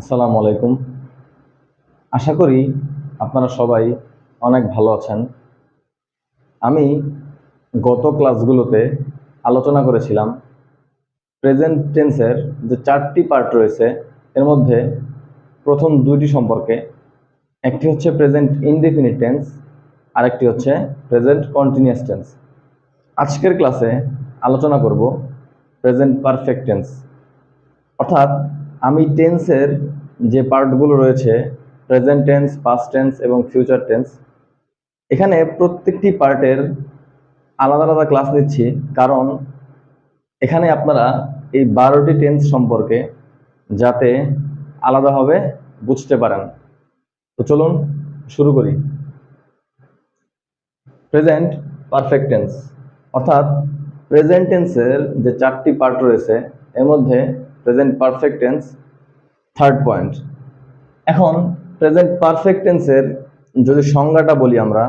আসসালামু আলাইকুম। আশা করি আপনারা সবাই অনেক ভালো আছেন। আমি গত ক্লাসগুলোতে আলোচনা করেছিলাম প্রেজেন্ট টেন্সের যে 4টি পার্ট রয়েছে এর মধ্যে প্রথম 2টি সম্পর্কে। একটি হচ্ছে প্রেজেন্ট ইনডেফিনিট টেন্স, আরেকটি হচ্ছে প্রেজেন্ট কন্টিনিউয়াস টেন্স। আজকের ক্লাসে আলোচনা করব প্রেজেন্ট পারফেক্ট টেন্স, অর্থাৎ আমি টেন্সের যে পার্টগুলো রয়েছে প্রেজেন্ট টেন্স, পাস্ট টেন্স এবং ফিউচার টেন্স, এখানে প্রত্যেকটি পার্টের আলাদা আলাদা ক্লাস নিচ্ছি, কারণ এখানে আপনারা এই 12টি টেন্স সম্পর্কে যাতে আলাদাভাবে বুঝতে পারেন। তো চলুন শুরু করি। প্রেজেন্ট পারফেক্ট টেন্স, অর্থাৎ প্রেজেন্ট টেন্সের যে 4টি পার্ট রয়েছে এর মধ্যে present perfect tense third point. এখন প্রেজেন্ট পারফেক্ট টেন্সের যদি সংজ্ঞাটা বলি আমরা,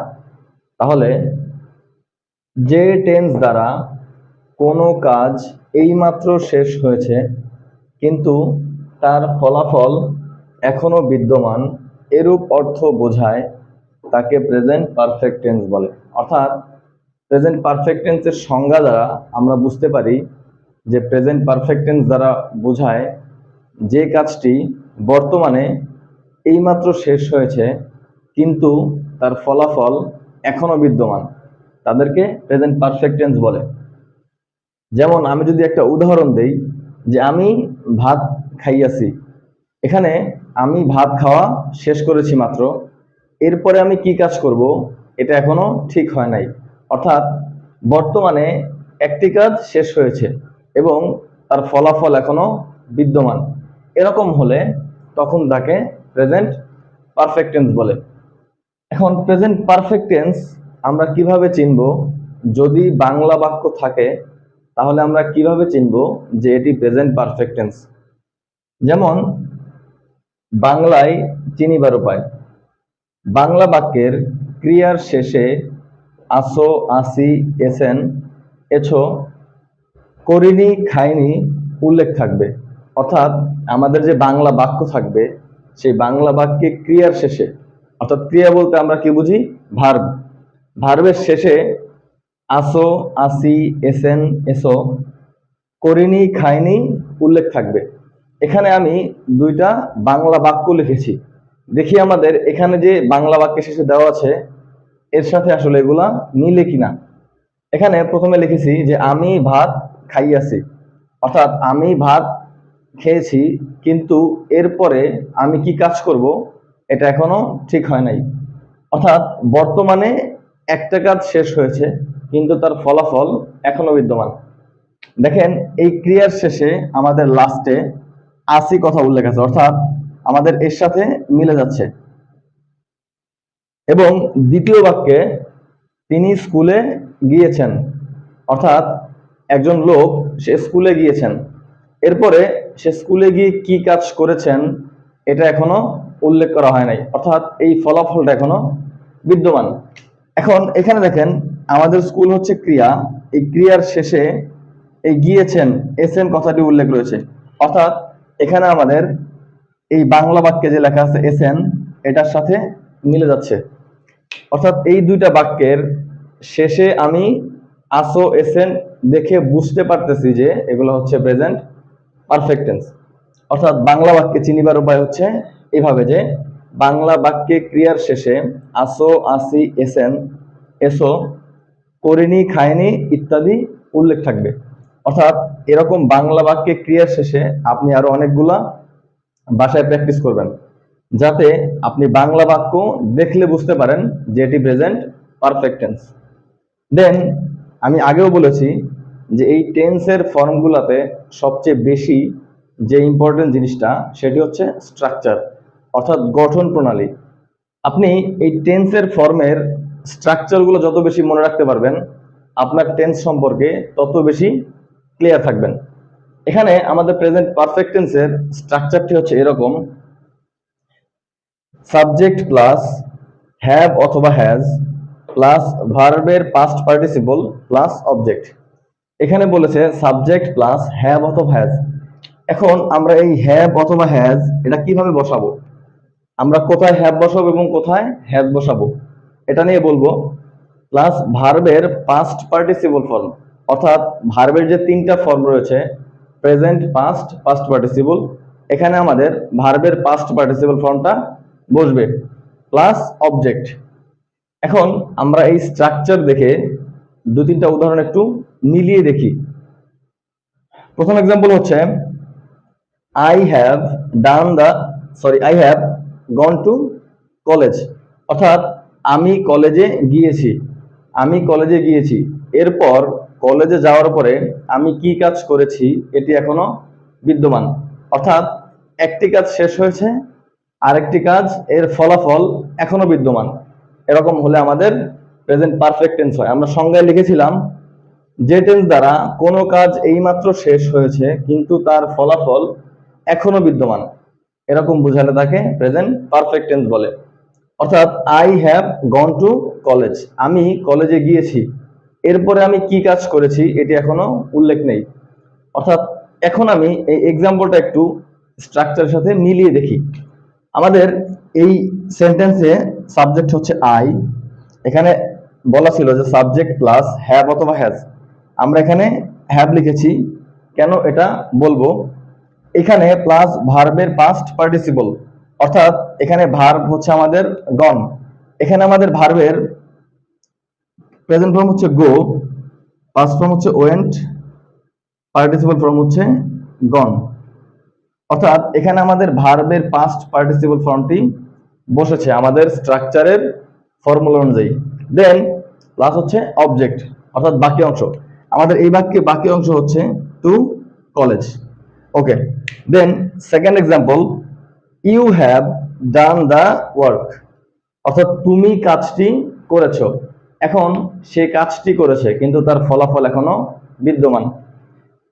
তাহলে যে টেন্স দ্বারা কোনো কাজ এইমাত্র শেষ হয়েছে কিন্তু তার ফলাফল এখনো বিদ্যমান, এরূপ অর্থ বোঝায় তাকে প্রেজেন্ট পারফেক্ট টেন্স বলে। অর্থাৎ প্রেজেন্ট পারফেক্ট টেন্সের সংজ্ঞা দ্বারা আমরা বুঝতে পারি যে প্রেজেন্ট পারফেক্ট টেন্স দ্বারা বোঝায় যে কাজটি বর্তমানে এইমাত্র শেষ হয়েছে কিন্তু তার ফলাফল এখনো বিদ্যমান, তাদেরকে প্রেজেন্ট পারফেক্ট টেন্স বলে। যেমন আমি যদি একটা উদাহরণ দেই যে আমি ভাত খাইয়াছি, এখানে আমি ভাত খাওয়া শেষ করেছি মাত্র, এরপরে আমি কি কাজ করব এটা এখনো ঠিক হয় নাই। অর্থাৎ বর্তমানে একটি কাজ শেষ হয়েছে এবং তার ফলাফল এখনো বিদ্যমান, এরকম হলে তখন তাকে প্রেজেন্ট পারফেক্ট টেন্স বলে। এখন প্রেজেন্ট পারফেক্ট টেন্স আমরা কিভাবে চিনব? যদি বাংলা বাক্য থাকে তাহলে আমরা কিভাবে চিনব যে এটি প্রেজেন্ট পারফেক্ট টেন্স? যেমন বাংলায় চিনিবার উপায়। বাংলা বাক্যের ক্রিয়ার শেষে আসো, আসি, এসেন, এছো, করিনি, খাইনি উল্লেখ থাকবে। অর্থাৎ আমাদের যে বাংলা বাক্য থাকবে সেই বাংলা বাক্যে ক্রিয়ার শেষে, অর্থাৎ ক্রিয়া বলতে আমরা কি বুঝি? ভার্ব। ভার্বের শেষে আসো, আসি, এসেন, এসো, করিনি, খাইনি উল্লেখ থাকবে। এখানে আমি দুইটা বাংলা বাক্য লিখেছি, দেখি আমাদের এখানে যে বাংলা বাক্যের শেষে দেওয়া আছে এর সাথে আসলে এগুলা মিলে কিনা। এখানে প্রথমে লিখেছি যে আমি ভাত খাইয়াছি, অর্থাৎ আমি ভাত খেয়েছি কিন্তু এরপরে আমি কি কাজ করব এটা এখনো ঠিক হয় নাই। অর্থাৎ বর্তমানে একটা কাজ শেষ হয়েছে কিন্তু তার ফলাফল এখনো বিদ্যমান। দেখেন এই ক্রিয়ার শেষে আমাদের লাস্টে আসি কথা উল্লেখ আছে, অর্থাৎ আমাদের এর সাথে মিলে যাচ্ছে। এবং দ্বিতীয় বাক্যে তিনি স্কুলে গিয়েছেন, অর্থাৎ একজন লোক সে স্কুলে গিয়েছেন, এরপরে সে স্কুলে গিয়ে কি কাজ করেছেন এটা এখনো উল্লেখ করা হয় নাই, অর্থাৎ এই ফলাফলটা এখনো বিদ্যমান। এখন এখানে দেখেন আমাদের স্কুল হচ্ছে ক্রিয়া, এই ক্রিয়ার শেষে এই গিয়েছেন, এসেন কথাটি উল্লেখ রয়েছে, অর্থাৎ এখানে আমাদের এই বাংলা বাক্যে যে লেখা আছে এসেন এটার সাথে মিলে যাচ্ছে। অর্থাৎ এই দুইটা বাক্যের শেষে আমি আসো, এসেন দেখে বুঝতে পারতেছি যে এগুলো হচ্ছে প্রেজেন্ট পারফেক্ট টেন্স। অর্থাৎ বাংলা বাক্যে চিনিবার উপায় হচ্ছে এইভাবে যে বাংলা বাক্যে ক্রিয়ার শেষে আসো, আসি, এসেন, এসো, করিনি, খাইনি ইত্যাদি উল্লেখ থাকবে। অর্থাৎ এরকম বাংলা বাক্যে ক্রিয়ার শেষে আপনি আরো অনেকগুলা ভাষায় প্র্যাকটিস করবেন, যাতে আপনি বাংলা বাক্য দেখলে বুঝতে পারেন যে এটি প্রেজেন্ট পারফেক্ট টেন্স। দেন আমি আগেও বলেছি যে এই টেন্সের ফর্মগুলোতে সবচেয়ে বেশি যে ইম্পর্টেন্ট জিনিসটা সেটি হচ্ছে স্ট্রাকচার, অর্থাৎ গঠন প্রণালী। আপনি এই টেন্সের ফর্মের স্ট্রাকচারগুলো যত বেশি মনে রাখতে পারবেন আপনার টেন্স সম্পর্কে তত বেশি ক্লিয়ার থাকবেন। এখানে আমাদের প্রেজেন্ট পারফেক্ট টেন্সের স্ট্রাকচারটি হচ্ছে এরকম: সাবজেক্ট প্লাস হ্যাভ অথবা হ্যাজ প্লাস ভার্বের পাস্ট পার্টিসিপল প্লাস অবজেক্ট। এখানে বলেছে সাবজেক্ট প্লাস হ্যাভ অথবা হ্যাজ। এখন আমরা এই হ্যাভ অথবা হ্যাজ এটা কিভাবে বসাবো, আমরা কোথায় হ্যাভ বসাবো এবং কোথায় হ্যাজ বসাবো এটা নিয়ে বলবো। প্লাস ভার্বের পাস্ট পার্টিসিপল ফর্ম, অর্থাৎ ভার্বের যে তিনটা ফর্ম রয়েছে, প্রেজেন্ট, পাস্ট, পাস্ট পার্টিসিপল, এখানে আমাদের ভার্বের পাস্ট পার্টিসিপল ফর্মটা বসবে, প্লাস অবজেক্ট। এখন আমরা এই স্ট্রাকচার দেখে দু তিনটা উদাহরণ একটু মিলিয়ে দেখি। প্রথম এক্সাম্পল হচ্ছে I have done the I have gone to college, অর্থাৎ আমি কলেজে গিয়েছি, আমি কলেজে গিয়েছি। এরপর কলেজে যাওয়ার পরে আমি কি কাজ করেছি এটি এখনো বিদ্যমান, অর্থাৎ একটি কাজ শেষ হয়েছে, আরেকটি কাজ এর ফলাফল এখনো বিদ্যমান। এরকম হলে আমাদের প্রেজেন্ট পারফেক্ট টেন্স হয়। আমরা সংজ্ঞায় লিখেছিলাম যে টেন্স দ্বারা কোনো কাজ এইমাত্র শেষ হয়েছে কিন্তু তার ফলাফল এখনো বিদ্যমান, এরকম বোঝালে তাকে প্রেজেন্ট পারফেক্ট টেন্স বলে। অর্থাৎ I have gone to college, আমি কলেজে গিয়েছি, এরপরে আমি কি কাজ করেছি এটি এখনো উল্লেখ নেই। অর্থাৎ এখন আমি এই এক্সাম্পলটা একটু স্ট্রাকচারের সাথে মিলিয়ে দেখি। আমাদের এই সেন্টেন্সে সাবজেক্ট হচ্ছে আই, এখানে বলা ছিল যে সাবজেক্ট প্লাস হ্যাভ অথবা হ্যাজ, আমরা এখানে হ্যাভ লিখেছি, কেন এটা বলবো। এখানে প্লাস ভার্বের পাস্ট পার্টিসিপল, অর্থাৎ এখানে ভার্ব হচ্ছে আমাদের গন, এখানে আমাদের ভার্বের প্রেজেন্ট ফর্ম হচ্ছে গো, পাস্ট ফর্ম হচ্ছে ওয়েন্ট, পার্টিসিপল ফর্ম হচ্ছে গন। অর্থাৎ এখানে আমাদের ভার্বের পাস্ট পার্টিসিপল ফর্মটি বসেছে আমাদের স্ট্রাকচারের ফর্মুলা অনুযায়ী। দেন প্লাস হচ্ছে অবজেক্ট, অর্থাৎ বাকি অংশ। আমাদের এই বাক্যে বাকি অংশ হচ্ছে to college. Okay, then second example, you have done the work, অর্থাৎ তুমি কাজটি করেছো। এখন সে কাজটি করেছে কিন্তু তার ফলাফল এখনো বিদ্যমান।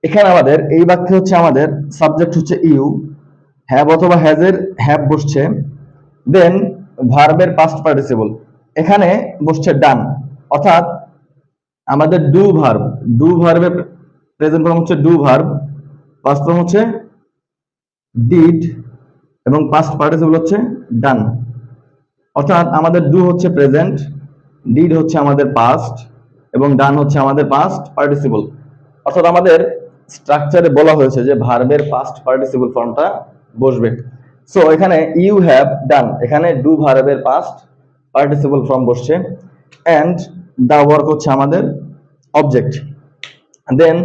এখানে আমাদের এই বাক্যে হচ্ছে আমাদের সাবজেক্ট হচ্ছে ইউ, হ্যাভ অথবা হ্যাজ এর হ্যাভ বসছে, দেন ভার্বের পাস্ট পার্টিসিপল, এখানে বসছে ডান, অর্থাৎ আমাদের ডু ভার্ব, ডু ভার্বের প্রেজেন্ট ফর্ম হচ্ছে ডু ভার্ব, পাস্ট ফর্ম হচ্ছে ডিড এবং পাস্ট পার্টিসিপল হচ্ছে ডান। অর্থাৎ আমাদের ডু হচ্ছে প্রেজেন্ট, ডিড হচ্ছে আমাদের পাস্ট এবং ডান হচ্ছে আমাদের পাস্ট পার্টিসিপল। অর্থাৎ আমাদের স্ট্রাকচারে বলা হয়েছে যে ভার্বের পাস্ট পার্টিসিপল ফর্মটা বসবে। সো এখানে ইউ হ্যাভ ডান, এখানে ডু ভার্বের পাস্ট পার্টিসিপল ফর্ম বসছে, এন্ড দা ওয়ার্ক হচ্ছে আমাদের অবজেক্ট। দেন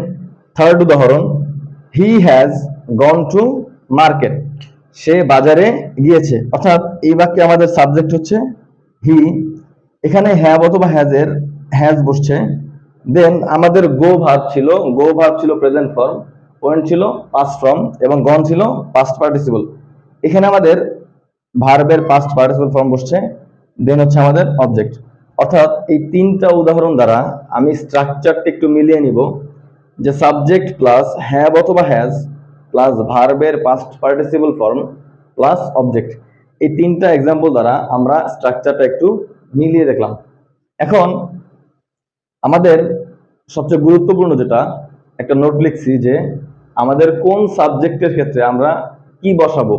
থার্ড উদাহরণ, he has gone to market, সে বাজারে গিয়েছে। অর্থাৎ এই বাক্যে আমাদের সাবজেক্ট হচ্ছে হি, এখানে হ্যাভ অথবা হ্যাজ এর হ্যাজ বসছে, দেন আমাদের গো ভার্ব ছিল, গো ভার্ব ছিল প্রেজেন্ট ফর্ম, ওয়েন্ট ছিল পাস্ট ফর্ম এবং গন ছিল পাস্ট পার্টিসিপল। এখানে আমাদের ভার্বের পাস্ট পার্টিসিপল ফর্ম বসছে, দেন হচ্ছে আমাদের অবজেক্ট। অর্থাৎ এই তিনটা উদাহরণ দ্বারা আমি স্ট্রাকচারটা একটু মিলিয়ে নিব যে সাবজেক্ট প্লাস হ্যাভ অথবা হ্যাজ প্লাস ভার্বের past participle form plus object, এই তিনটা এক্সাম্পল দ্বারা আমরা স্ট্রাকচারটা একটু মিলিয়ে দেখলাম। এখন আমাদের সবচেয়ে গুরুত্বপূর্ণ যেটা একটা নোট লিখছি যে আমাদের কোন সাবজেক্টের ক্ষেত্রে আমরা কি বসাবো।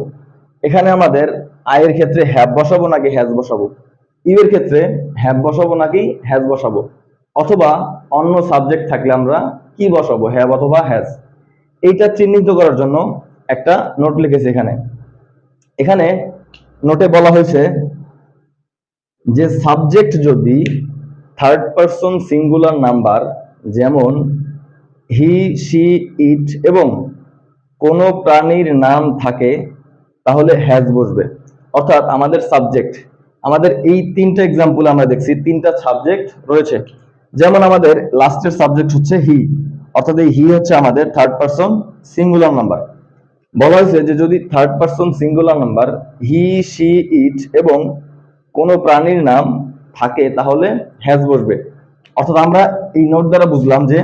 এখানে আমাদের আয়ের ক্ষেত্রে হ্যাভ বসাবো নাকি হ্যাজ বসাবো, ইউ এর ক্ষেত্রে হ্যাভ বসাবো নাকি হ্যাজ বসাবো, অথবা অন্য সাবজেক্ট থাকলে আমরা কি বসাবো, হ্যাভ অথবা হ্যাজ। এইটা চিহ্নিত করার জন্য একটা নোট লিখেছি এখানে। এখানে নোটে বলা হয়েছে যে সাবজেক্ট যদি থার্ড পারসন সিঙ্গুলার নাম্বার যেমন হি, সি, ইট এবং কোনো প্রাণীর নাম থাকে তাহলে হ্যাজ বসবে। অর্থাৎ আমাদের সাবজেক্ট, আমাদের এই তিনটা এক্সাম্পল আমরা দেখছি, তিনটা সাবজেক্ট রয়েছে। যেমন আমাদের লাস্টের সাবজেক্ট হচ্ছে হি, অর্থাৎ এই হি হচ্ছে আমাদের থার্ড পারসন সিঙ্গুলার নাম্বার। বলা হয়েছে যে যদি third person singular number he, she, it এবং কোনো প্রাণীর নাম থাকে তাহলে হ্যাজ বসবে। অর্থাৎ আমরা এই নোট দ্বারা বুঝলাম যে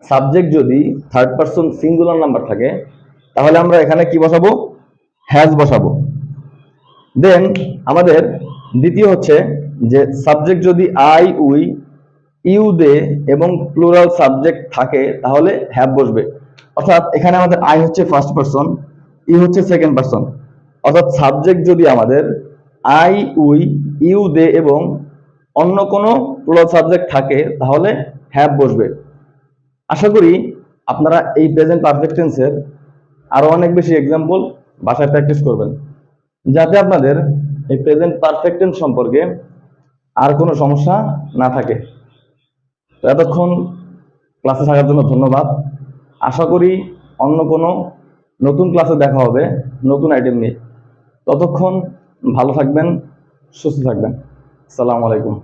সাবজেক্ট যদি থার্ড পারসন সিঙ্গুলার নাম্বার থাকে তাহলে আমরা এখানে কি বসাবো, হ্যাজ বসাবো। দেন আমাদের দ্বিতীয় হচ্ছে যে সাবজেক্ট যদি আই, উই, ইউ, দে এবং প্লুরাল সাবজেক্ট থাকে তাহলে হ্যাভ বসবে। অর্থাৎ এখানে আমাদের আই হচ্ছে ফার্স্ট পারসন, ই হচ্ছে সেকেন্ড পারসন। অর্থাৎ সাবজেক্ট যদি আমাদের আই, উই, ইউ, দে এবং অন্য কোনো প্লুরাল সাবজেক্ট থাকে তাহলে হ্যাভ বসবে। আশা করি আপনারা এই প্রেজেন্ট পারফেক্ট টেন্সের আরো অনেক বেশি এক্সাম্পল বাসায় প্র্যাকটিস করবেন, যাতে আপনাদের এই প্রেজেন্ট পারফেক্ট টেন্স সম্পর্কে আর কোনো সমস্যা না থাকে। তো এতক্ষণ ক্লাসে থাকার জন্য ধন্যবাদ। আশা করি অন্য কোনো নতুন ক্লাসে দেখা হবে নতুন আইটেম নিয়ে। ততক্ষণ ভালো থাকবেন, সুস্থ থাকবেন। আসসালামু আলাইকুম।